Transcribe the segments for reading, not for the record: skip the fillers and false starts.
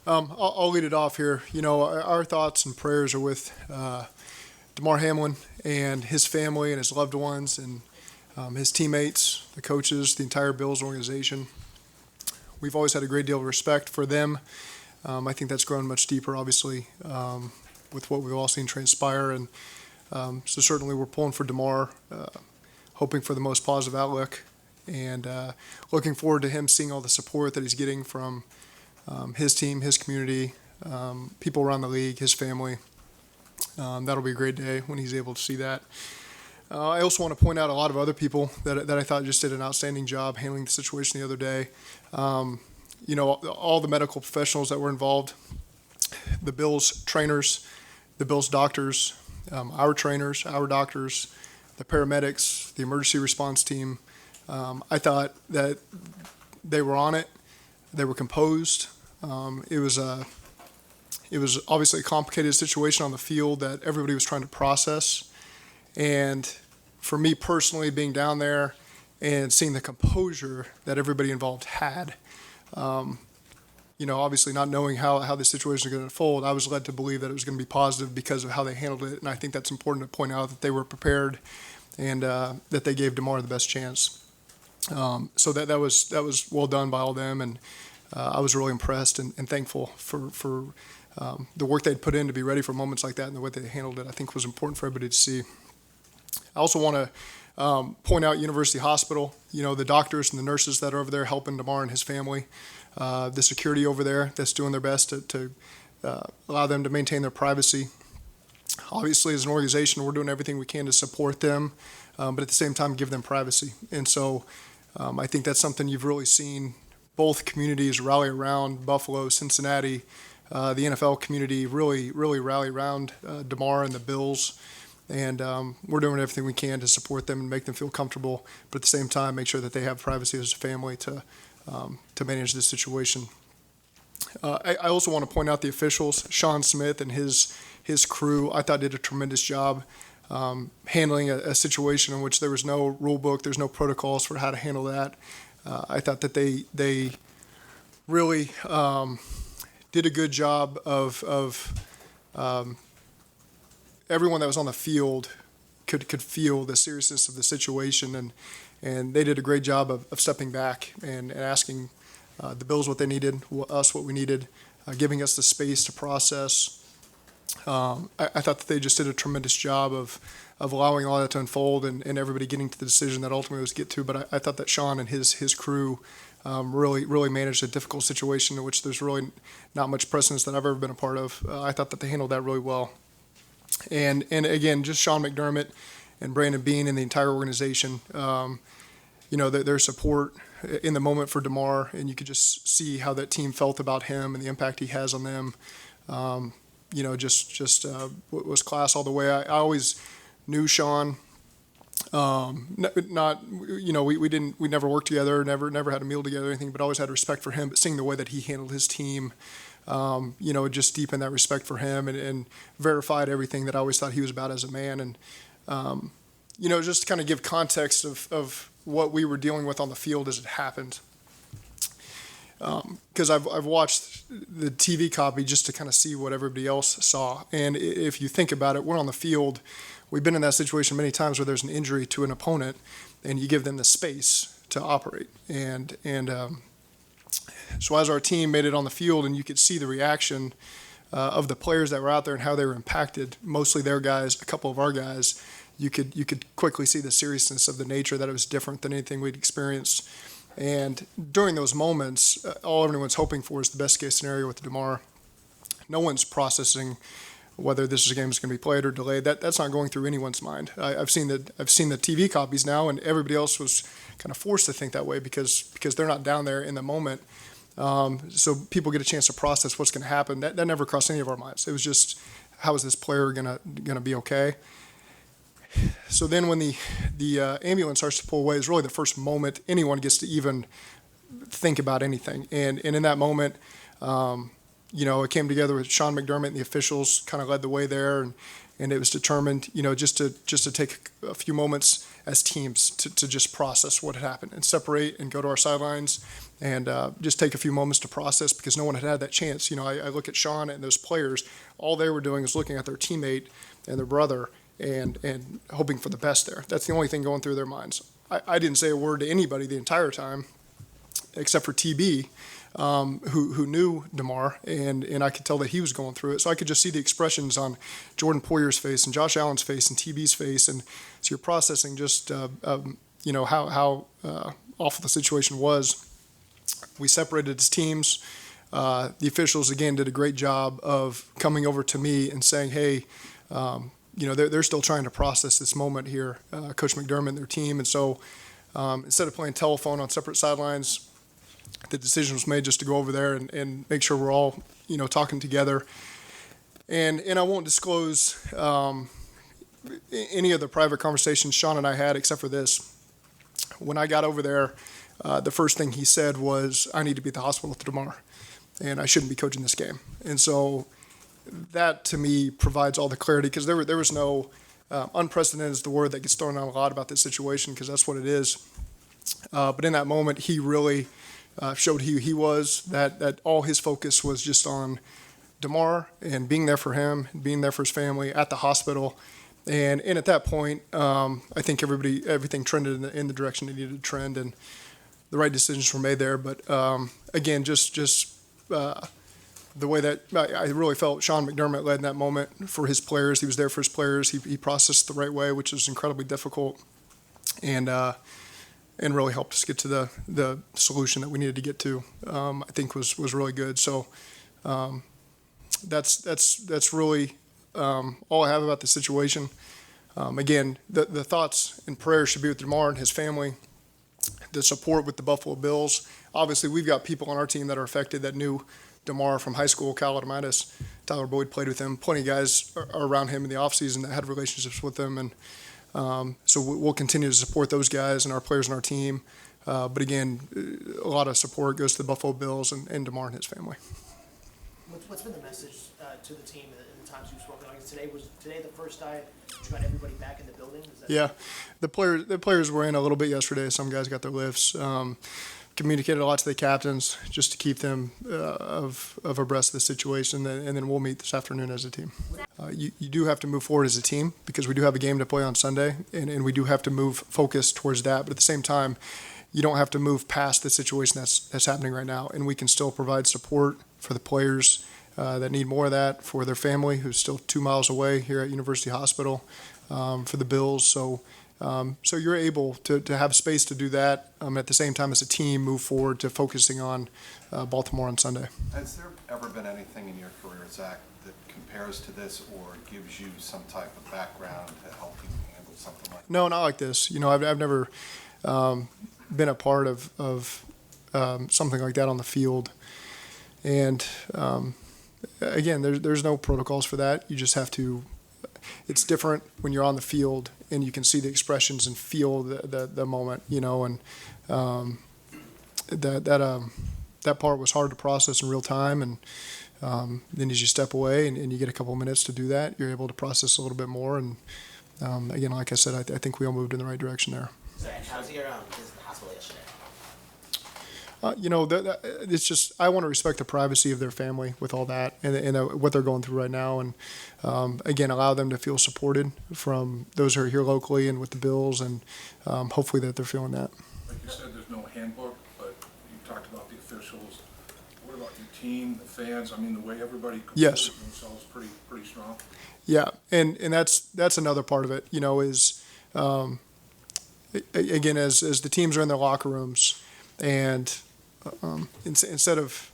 I'll lead it off here. Our thoughts and prayers are with Damar Hamlin and his family and his loved ones and his teammates, the coaches, the entire Bills organization. We've always had a great deal of respect for them. I think that's grown much deeper, obviously, with what we've all seen transpire. And so certainly we're pulling for Damar, hoping for the most positive outlook, and looking forward to him seeing all the support that he's getting from his team, his community, people around the league, his family. That'll be a great day when he's able to see that. I also want to point out a lot of other people that I thought just did an outstanding job handling the situation the other day. All the medical professionals that were involved, the Bills trainers, the Bills doctors, our trainers, our doctors, the paramedics, the emergency response team. I thought that they were on it. They were composed. It was obviously a complicated situation on the field that everybody was trying to process. And for me personally, being down there and seeing the composure that everybody involved had, obviously not knowing how the situation is going to unfold, I was led to believe that it was going to be positive because of how they handled it. And I think that's important to point out that they were prepared and that they gave Damar the best chance. So that was well done by all them, and I was really impressed and thankful for the work they'd put in to be ready for moments like that, and the way they handled it, I think, was important for everybody to see. I also want to point out University Hospital, the doctors and the nurses that are over there helping Damar and his family, the security over there that's doing their best to allow them to maintain their privacy. Obviously, as an organization, we're doing everything we can to support them, but at the same time, give them privacy. And so I think that's something you've really seen both communities rally around. Buffalo, Cincinnati, the NFL community really rally around Damar and the Bills. And we're doing everything we can to support them and make them feel comfortable, but at the same time, make sure that they have privacy as a family to manage this situation. I also want to point out the officials, Sean Smith and his crew. I thought did a tremendous job handling a situation in which there was no rule book, there's no protocols for how to handle that. I thought that they really did a good job of everyone that was on the field could feel the seriousness of the situation, and they did a great job of stepping back and asking the Bills what they needed, us what we needed, giving us the space to process. I thought that they just did a tremendous job of allowing all that to unfold and everybody getting to the decision that ultimately was get to. But I thought that Sean and his crew really managed a difficult situation in which there's really not much precedence that I've ever been a part of. I thought that they handled that really well. And again, just Sean McDermott and Brandon Bean and the entire organization, their support in the moment for Damar, and you could just see how that team felt about him and the impact he has on them. Was class all the way. I always knew Sean. We never worked together, never had a meal together or anything, but always had respect for him. But seeing the way that he handled his team, just deepened that respect for him and verified everything that I always thought he was about as a man. And, just to kind of give context of what we were dealing with on the field as it happened. Because I've watched the TV copy just to kind of see what everybody else saw. And if you think about it, we're on the field. We've been in that situation many times where there's an injury to an opponent and you give them the space to operate. And so as our team made it on the field and you could see the reaction of the players that were out there and how they were impacted, mostly their guys, a couple of our guys, you could quickly see the seriousness of the nature that it was different than anything we'd experienced. And during those moments, all everyone's hoping for is the best case scenario with Damar. No one's processing whether this game is going to be played or delayed. That's not going through anyone's mind. I've seen the TV copies now, and everybody else was kind of forced to think that way because they're not down there in the moment. So people get a chance to process what's going to happen. That never crossed any of our minds. It was just, how is this player going to be okay? So then when the ambulance starts to pull away is really the first moment anyone gets to even think about anything. And in that moment, it came together with Sean McDermott and the officials kind of led the way there. And it was determined, just to take a few moments as teams to just process what had happened and separate and go to our sidelines and just take a few moments to process because no one had that chance. I look at Sean and those players, all they were doing is looking at their teammate and their brother and hoping for the best there. That's the only thing going through their minds. I didn't say a word to anybody the entire time except for TB, who knew Damar, and I could tell that he was going through it. So I could just see the expressions on Jordan Poyer's face and Josh Allen's face and TB's face, and so you're processing just how awful the situation was. We separated as teams. The officials again did a great job of coming over to me and saying, "Hey, they're still trying to process this moment here, Coach McDermott and their team." And so instead of playing telephone on separate sidelines, the decision was made just to go over there and make sure we're all, talking together. And I won't disclose any of the private conversations Sean and I had except for this. When I got over there, the first thing he said was, "I need to be at the hospital tomorrow, and I shouldn't be coaching this game." And so that to me provides all the clarity because there was no unprecedented is the word that gets thrown out a lot about this situation because that's what it is. But in that moment, he really showed who he was, that all his focus was just on Damar and being there for him, being there for his family at the hospital. And at that point, I think everything trended in the direction it needed to trend, and the right decisions were made there. But again, just the way that I really felt Sean McDermott led in that moment for his players. He was there for his players. He processed the right way, which is incredibly difficult, and really helped us get to the solution that we needed to get to. I think was really good. So that's really all I have about the situation. Again, the thoughts and prayers should be with Damar and his family. The support with the Buffalo Bills. Obviously, we've got people on our team that are affected that knew Damar from high school, Cal Adamitis. Tyler Boyd played with him. Plenty of guys are around him in the offseason that had relationships with him. And so we'll continue to support those guys and our players and our team. But again, a lot of support goes to the Buffalo Bills and Damar and his family. What's been the message to the team in the times you've spoken? Like was today the first day you got everybody back in the building? Yeah, the players were in a little bit yesterday. Some guys got their lifts. Communicated a lot to the captains just to keep them of abreast of the situation, and then we'll meet this afternoon as a team. You do have to move forward as a team because we do have a game to play on Sunday, and we do have to move focus towards that. But at the same time, you don't have to move past the situation that's happening right now, and we can still provide support for the players that need more of that, for their family who's still 2 miles away here at University Hospital, for the Bills. So you're able to have space to do that at the same time as a team move forward to focusing on Baltimore on Sunday. Has there ever been anything in your career, Zach, that compares to this or gives you some type of background to help you handle something like that? No, not like this. I've never been a part of something like that on the field. And again, there's no protocols for that. You just have to. It's different when you're on the field and you can see the expressions and feel the moment, and that part was hard to process in real time. And then as you step away and you get a couple of minutes to do that, you're able to process a little bit more. And again, like I said, I think we all moved in the right direction there. Zach, how's your visit to the hospital yesterday? It's just I want to respect the privacy of their family with all that and what they're going through right now, and again allow them to feel supported from those who are here locally and with the Bills, and hopefully that they're feeling that. Like you said, there's no handbook, but you talked about the officials. What about your team, the fans? I mean, the way everybody comports themselves pretty strong. Yeah, and that's another part of it. Is again as the teams are in their locker rooms and. Instead of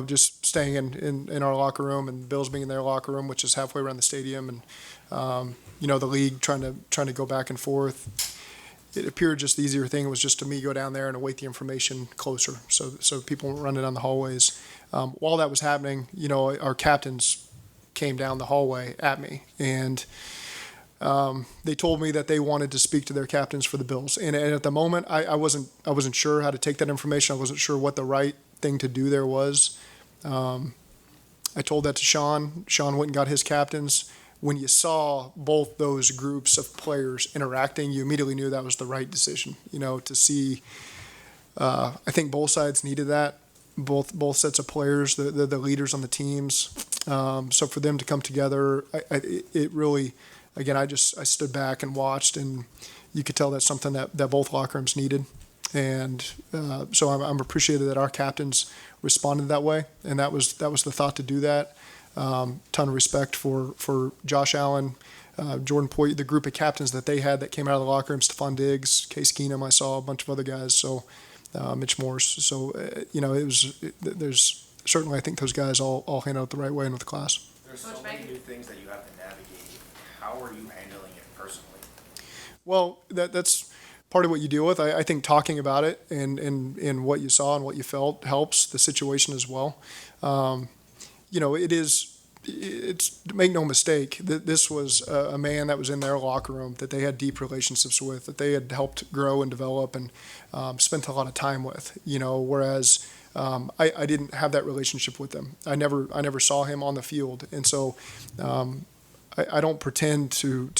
just staying in our locker room and the Bills being in their locker room, which is halfway around the stadium, and the league trying to go back and forth, it appeared just the easier thing was just to me go down there and await the information closer, so people weren't running down the hallways. While that was happening, our captains came down the hallway at me and. They told me that they wanted to speak to their captains for the Bills, and at the moment, I wasn't sure how to take that information. I wasn't sure what the right thing to do there was. I told that to Sean. Sean went and got his captains. When you saw both those groups of players interacting, you immediately knew that was the right decision. To see I think both sides needed that. Both sets of players, the leaders on the teams. So for them to come together, it really, again, I stood back and watched, and you could tell that's something that both locker rooms needed. And so I'm appreciative that our captains responded that way, and that was the thought to do that. Ton of respect for Josh Allen, Jordan Poyer, the group of captains that they had that came out of the locker room, Stephon Diggs, Case Keenum, I saw a bunch of other guys. So. Mitch Morse. So, there's certainly, I think those guys all handled it the right way and with class. There's so many new things that you have to navigate. How are you handling it personally? Well, that's part of what you deal with. I think talking about it and what you saw and what you felt helps the situation as well. It's make no mistake that this was a man that was in their locker room that they had deep relationships with, that they had helped grow and develop and spent a lot of time with. Whereas I didn't have that relationship with him. I never saw him on the field, and so I don't pretend to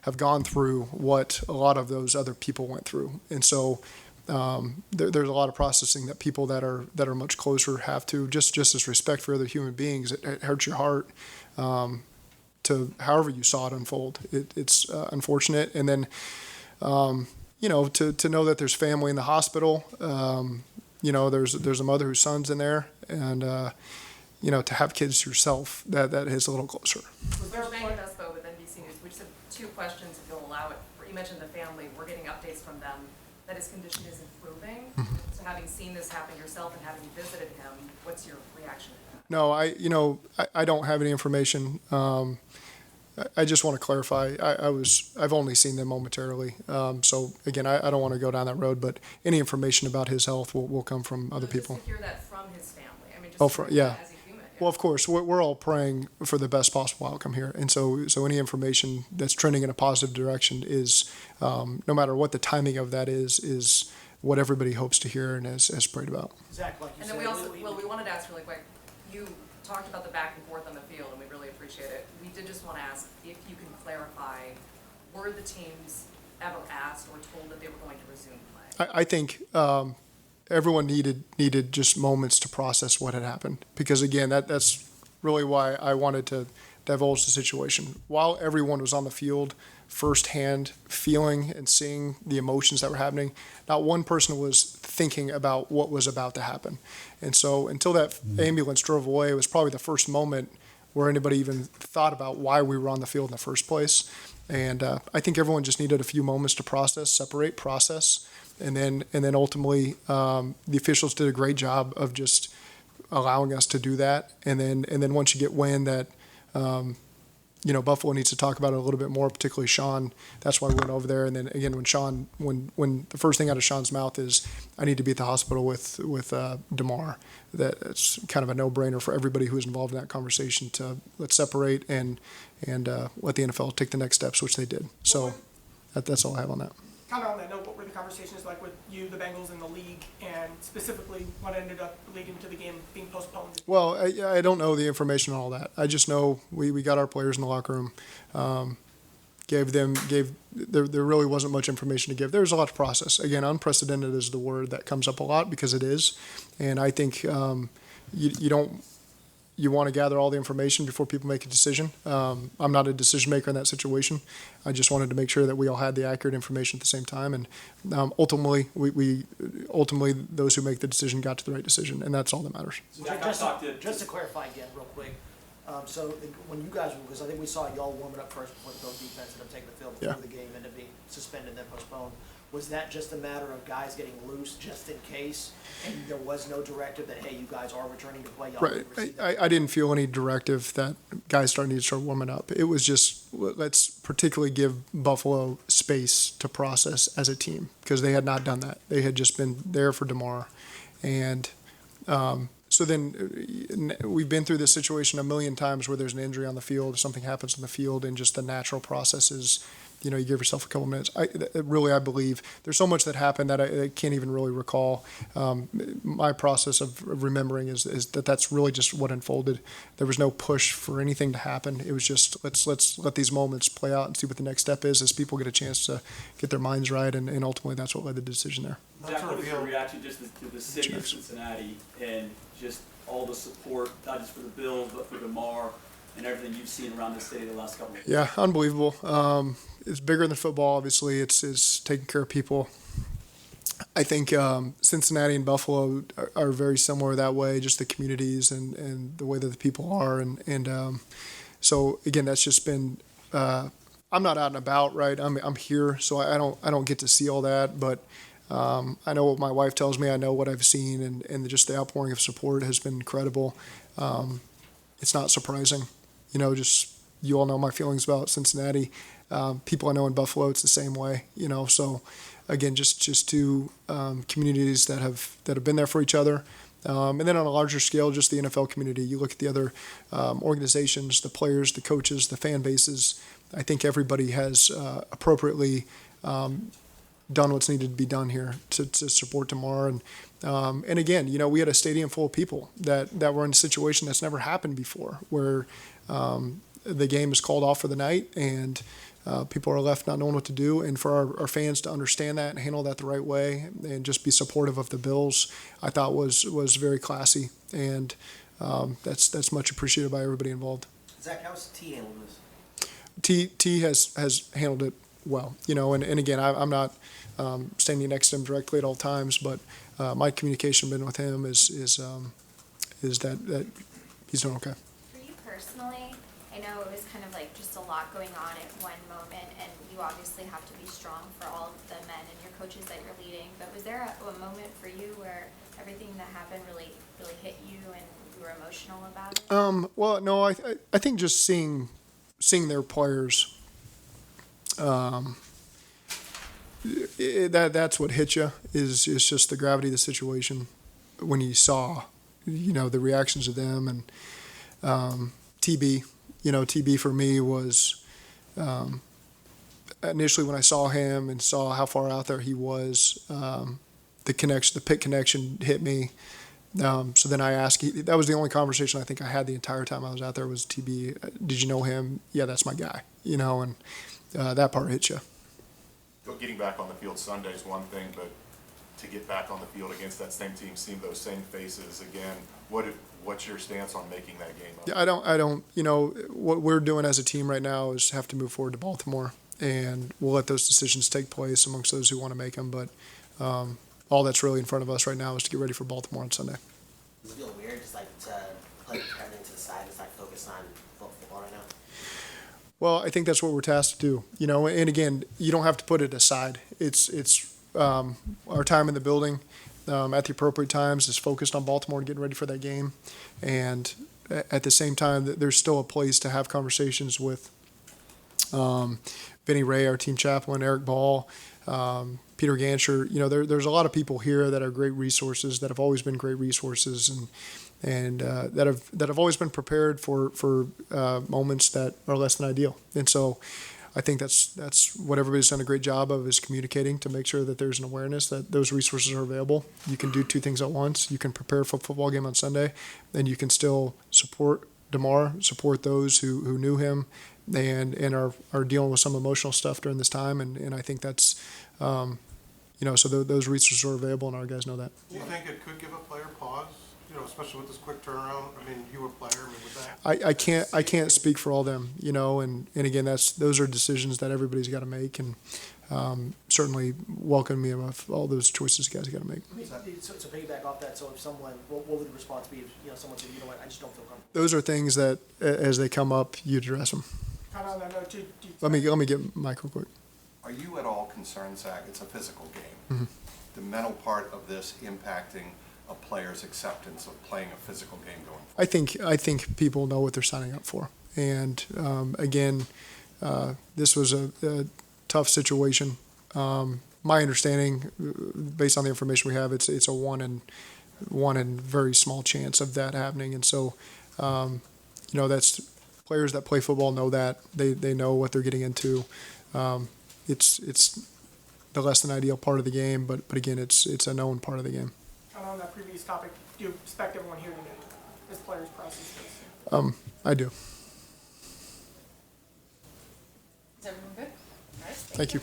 have gone through what a lot of those other people went through, and so. There's a lot of processing that people that are much closer have to, just as respect for other human beings. It hurts your heart to however you saw it unfold. It's unfortunate, and then to know that there's family in the hospital. There's a mother whose son's in there, and to have kids yourself, that is a little closer. We're Megan Despo with NBC News. We just have two questions, if you'll allow it. You mentioned the family. We're getting updates from them that his condition is improving. So having seen this happen yourself and having visited him, what's your reaction to that? No, I don't have any information. I just want to clarify. I've only seen them momentarily. So again, I don't want to go down that road, but any information about his health will come from other people. Just to hear that from his family. I mean, just as a human. Well, of course, we're all praying for the best possible outcome here, and so any information that's trending in a positive direction is, no matter what the timing of that is what everybody hopes to hear and has prayed about. Zach, like you And said, then we wanted to ask really quick. You talked about the back and forth on the field, and we really appreciate it. We did just want to ask if you can clarify: were the teams ever asked or told that they were going to resume play? I think. Everyone needed just moments to process what had happened, because again, that's really why I wanted to divulge the situation. While everyone was on the field, firsthand feeling and seeing the emotions that were happening, not one person was thinking about what was about to happen. And so until that ambulance drove away, it was probably the first moment where anybody even thought about why we were on the field in the first place. And I think everyone just needed a few moments to separate, process. And then ultimately, the officials did a great job of just allowing us to do that. And then once you get wind that, Buffalo needs to talk about it a little bit more, particularly Sean. That's why we went over there. And then again, when the first thing out of Sean's mouth is, "I need to be at the hospital with Damar," that's kind of a no-brainer for everybody who was involved in that conversation to let's separate and let the NFL take the next steps, which they did. So that's all I have on that. Kind of on that note, what were the conversations like with you, the Bengals, and the league, and specifically what ended up leading to the game being postponed? Well, I don't know the information on all that. I just know we got our players in the locker room, there really wasn't much information to give. There was a lot to process. Again, unprecedented is the word that comes up a lot because it is, and I think you want to gather all the information before people make a decision. I'm not a decision maker in that situation. I just wanted to make sure that we all had the accurate information at the same time, and ultimately, ultimately those who make the decision got to the right decision, and that's all that matters. So just to clarify again, real quick. When you guys, because I think we saw y'all warming up first before the Bills defense ended up taking the field before the game ended up being suspended and then postponed. Was that just a matter of guys getting loose just in case, and there was no directive that, hey, you guys are returning to play? Y'all Right. I didn't feel any directive that guys need to start warming up. It was just, let's particularly give Buffalo space to process as a team, because they had not done that. They had just been there for Damar. And so then we've been through this situation a million times where there's an injury on the field, something happens on the field, and just the natural process is, you give yourself a couple minutes. I believe there's so much that happened that I can't even really recall. My process of remembering is that's really just what unfolded. There was no push for anything to happen. It was just let's let these moments play out and see what the next step is as people get a chance to get their minds right, and ultimately that's what led to the decision there. Zach, what was your reaction just to the city of Cincinnati and just all the support, not just for the Bills, but for Damar and everything you've seen around the city the last couple of years? Yeah, unbelievable. It's bigger than football, obviously. It's taking care of people. I think Cincinnati and Buffalo are very similar that way, just the communities and the way that the people are. So, again, that's just been I'm not out and about, right? I'm here, so I don't get to see all that, but I know what my wife tells me. I know what I've seen, and just the outpouring of support has been incredible. It's not surprising, just you all know my feelings about Cincinnati. People I know in Buffalo, it's the same way, So again, just two communities that have been there for each other. And then on a larger scale, just the NFL community. You look at the other organizations, the players, the coaches, the fan bases. I think everybody has appropriately done what's needed to be done here to support Damar. And again, we had a stadium full of people that were in a situation that's never happened before, where the game is called off for the night and people are left not knowing what to do. And for our fans to understand that and handle that the right way and just be supportive of the Bills, I thought was very classy. And that's much appreciated by everybody involved. Zach, how's T handled this? T has handled it well, and again, I'm not standing next to him directly at all times, but my communication been with him is that he's doing okay. For you personally, I know it was kind of like just a lot going on at one moment, and you obviously have to be strong for all of the men and your coaches that you're leading, but was there a moment for you where everything that happened really hit you and you were emotional about it? Well, no, I think just seeing their players, that's what hit you is just the gravity of the situation when you saw, the reactions of them. And TB for me was initially when I saw him and saw how far out there he was, the Pitt connection hit me. So then I asked, that was the only conversation I think I had the entire time I was out there was TB, did you know him? Yeah, that's my guy, and that part hit you. Getting back on the field Sunday is one thing, but to get back on the field against that same team, seeing those same faces again, what's your stance on making that game up? Yeah, I don't, what we're doing as a team right now is have to move forward to Baltimore, and we'll let those decisions take place amongst those who want to make them, but all that's really in front of us right now is to get ready for Baltimore on Sunday. Does it feel weird just to put everything to the side and focus on football right now? Well, I think that's what we're tasked to do, and again, you don't have to put it aside. It's our time in the building at the appropriate times is focused on Baltimore and getting ready for that game. And at the same time, there's still a place to have conversations with Vinny Ray, our team chaplain, Eric Ball, Peter Ganscher. There's a lot of people here that are great resources, that have always been great resources, and that have always been prepared for moments that are less than ideal. And so I think that's what everybody's done a great job of, is communicating to make sure that there's an awareness that those resources are available. You can do two things at once. You can prepare for a football game on Sunday, and you can still support Damar, support those who knew him and are dealing with some emotional stuff during this time. And I think that's, so those resources are available, and our guys know that. Do you think it could give a player pause? Especially with this quick turnaround. I mean, you were a player. With that, I can't speak for all them, and again, those are decisions that everybody's got to make, and certainly welcome me of all those choices you guys got to make. So piggyback off that, so if someone, what would the response be if someone said, you know what, I just don't feel comfortable? Those are things that, as they come up, you address them. Kind of on that note, too. Let me get Mike real quick. Are you at all concerned, Zach? It's a physical game. Mm-hmm. The mental part of this impacting a player's acceptance of playing a physical game going forward? I think people know what they're signing up for, and again, this was a tough situation. My understanding, based on the information we have, it's a one in very small chance of that happening, and so that's players that play football know that they know what they're getting into. It's the less than ideal part of the game, but again, it's a known part of the game. On that previous topic, do you expect everyone here today as players process this? I do. Is everyone good? All right. Thank you.